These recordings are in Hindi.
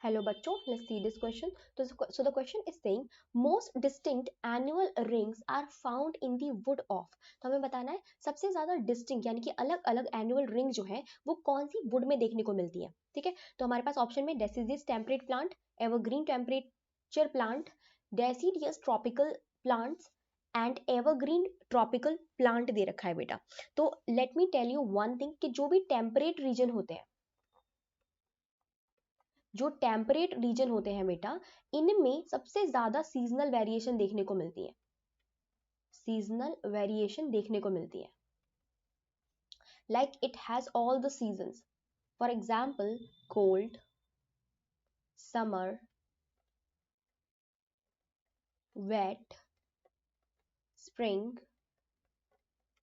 Hello बच्चों, let's see this question. So the question is saying most distinct annual rings are found in the wood of. तो हमें बताना है सबसे ज्यादा डिस्टिंक्ट यानी कि अलग अलग एनुअल रिंग जो है वो कौन सी वुड में देखने को मिलती है. ठीक है, तो हमारे पास ऑप्शन में deciduous temperate plant, evergreen temperature plant, deciduous tropical plants and evergreen tropical plant दे रखा है बेटा. तो let me tell you one thing कि जो भी टेम्परेट रीजन होते हैं, जो टेम्परेट रीजन होते हैं बेटा, इनमें सबसे ज्यादा सीजनल वेरिएशन देखने को मिलती है. सीजनल वेरिएशन देखने को मिलती है. Like it has all the seasons. For example cold, summer, wet, spring,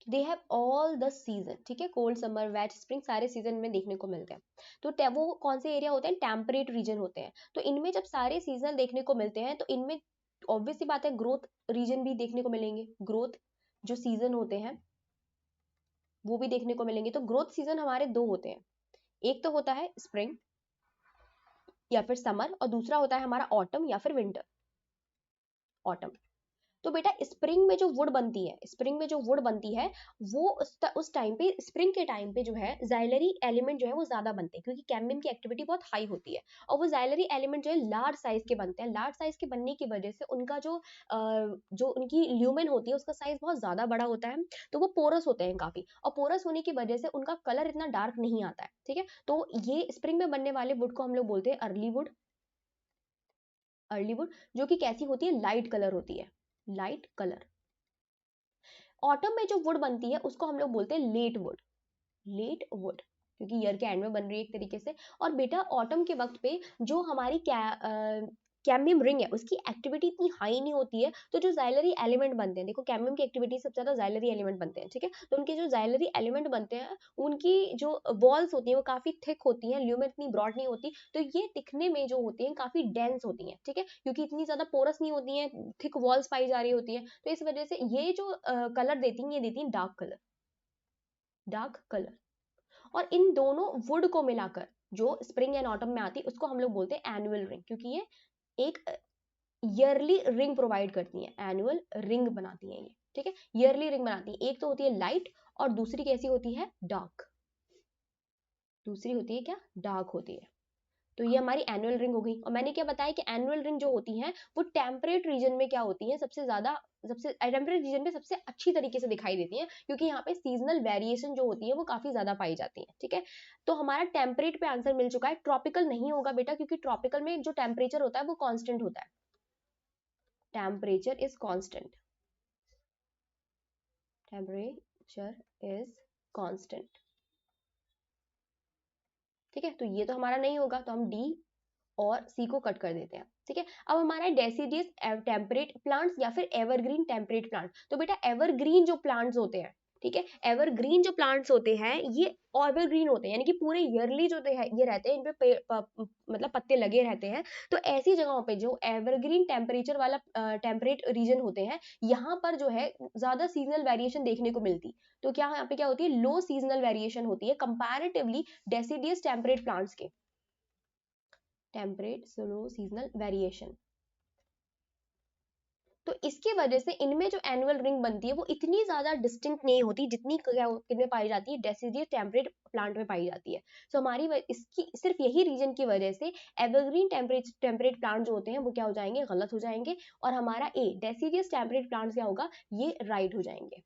they have all the season. ठीक है, कोल्ड, समर, वेट, स्प्रिंग सारे सीजन में देखने को मिलते हैं. तो वो कौन से एरिया होते हैं? टेम्परेट रीजन होते हैं. तो इनमें जब सारे सीजन देखने को मिलते हैं तो इनमें ऑब्वियसली बात है ग्रोथ रीजन भी देखने को मिलेंगे. ग्रोथ जो सीजन होते हैं वो भी देखने को मिलेंगे. तो ग्रोथ सीजन हमारे दो होते हैं. एक तो होता है स्प्रिंग या फिर समर, और दूसरा होता है हमारा ऑटम या फिर विंटर. ऑटम. तो बेटा स्प्रिंग में जो वुड बनती है, स्प्रिंग में जो वुड बनती है वो उस टाइम पे, स्प्रिंग के टाइम पे जो है जाइलरी एलिमेंट जो है वो ज्यादा बनते हैं क्योंकि कैम्बियम की एक्टिविटी बहुत हाई होती है. और वो जाइलरी एलिमेंट जो है लार्ज साइज के बनते हैं. लार्ज साइज के बनने की वजह से उनका जो उनकी ल्यूमेन होती है उसका साइज बहुत ज्यादा बड़ा होता है. तो वो पोरस होते हैं काफी, और पोरस होने की वजह से उनका कलर इतना डार्क नहीं आता है. ठीक है, तो ये स्प्रिंग में बनने वाले वुड को हम लोग बोलते हैं अर्ली वुड. अर्ली वुड जो कि कैसी होती है? लाइट कलर होती है. Light colour. ऑटम में जो वुड बनती है उसको हम लोग बोलते हैं लेट वुड. लेट वुड क्योंकि ईयर के एंड में बन रही है एक तरीके से. और बेटा ऑटम के वक्त पे जो हमारी कैम्बियम रिंग है उसकी एक्टिविटी इतनी हाई नहीं होती है. तो जो जाइलरी एलिमेंट बनते हैं, देखो कैम्बियम की एक्टिविटी सबसे ज्यादा जाइलरी एलिमेंट बनते हैं. ठीक है, तो उनके जो जाइलरी एलिमेंट बनते हैं उनकी जो वॉल्स होती है वो काफी थिक होती है, ल्यूमेन इतनी ब्रॉड नहीं होती. तो ये दिखने में जो होती है काफी डेंस होती है. ठीक है, क्योंकि इतनी ज्यादा पोरस नहीं होती है, थिक वॉल्स पाई जा रही होती है. तो इस वजह से ये जो कलर देती है ये देती है डार्क कलर. Dark colour. और इन दोनों वुड को मिलाकर जो स्प्रिंग एंड ऑटम में आती है उसको हम लोग बोलते हैं एनुअल रिंग, क्योंकि ये एक ईयरली रिंग प्रोवाइड करती है. एनुअल रिंग बनाती है ये. ठीक है, ईयरली रिंग बनाती है. एक तो होती है लाइट और दूसरी कैसी होती है? डार्क. दूसरी होती है क्या? डार्क होती है. तो ये हमारी एनुअल रिंग हो गई. और मैंने क्या बताया कि एनुअल रिंग जो होती हैं वो टेम्परेट रीजन में क्या होती हैं? सबसे ज्यादा, सबसे टेम्परेट रीजन में सबसे अच्छी तरीके से दिखाई देती हैं क्योंकि यहाँ पे सीजनल वेरिएशन जो होती है वो काफी ज्यादा पाई जाती है. ठीक है, तो हमारा टेम्परेट पे आंसर मिल चुका है. ट्रॉपिकल नहीं होगा बेटा क्योंकि ट्रॉपिकल में जो टेम्परेचर होता है वो कांस्टेंट होता है. Temperature is constant. Temperature is constant. ठीक है, तो ये तो हमारा नहीं होगा, तो हम डी और सी को कट कर देते हैं. ठीक है, अब हमारा डेसिडियस टेम्परेट प्लांट्स या फिर एवरग्रीन टेम्परेट प्लांट. तो बेटा एवरग्रीन जो प्लांट्स होते हैं, ठीक है, एवरग्रीन जो प्लांट्स होते हैं ये एवरग्रीन होते हैं यानी कि पूरे ईयरली जो ये रहते हैं इन पे मतलब पत्ते लगे रहते हैं. तो ऐसी जगहों पे जो एवरग्रीन टेम्परेचर वाला टेम्परेट रीजन होते हैं यहाँ पर जो है ज्यादा सीजनल वेरिएशन देखने को मिलती. तो क्या यहाँ पे क्या होती है? लो सीजनल वेरिएशन होती है कंपैरेटिवली डेसिडियस टेम्परेट प्लांट्स के. Temperate slow seasonal variation. तो इसकी वजह से इनमें जो एनुअल रिंग बनती है वो इतनी ज्यादा डिस्टिंक्ट नहीं होती जितनी किनमें पाई जाती है? डेसिडियस टेम्परेट प्लांट में पाई जाती है. तो हमारी इसकी सिर्फ यही रीजन की वजह से एवरग्रीन टेम्परेट प्लांट जो होते हैं वो क्या हो जाएंगे? गलत हो जाएंगे. और हमारा ए डेसिडियस टेम्परेट प्लांट क्या होगा? ये राइट हो जाएंगे.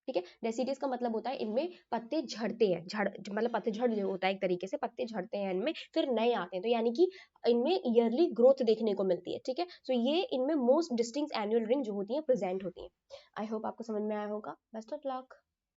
ठीक है, डेसिडियस का मतलब होता है इनमें पत्ते झड़ते हैं. झड़ मतलब पत्तेझड़ जो होता है एक तरीके से, पत्ते झड़ते हैं इनमें फिर नए आते हैं. तो यानी कि इनमें ईयरली ग्रोथ देखने को मिलती है. ठीक है, तो ये इनमें मोस्ट डिस्टिंक्ट एनुअल रिंग जो होती है प्रेजेंट होती है. आई होप आपको समझ में आया होगा. Best of luck.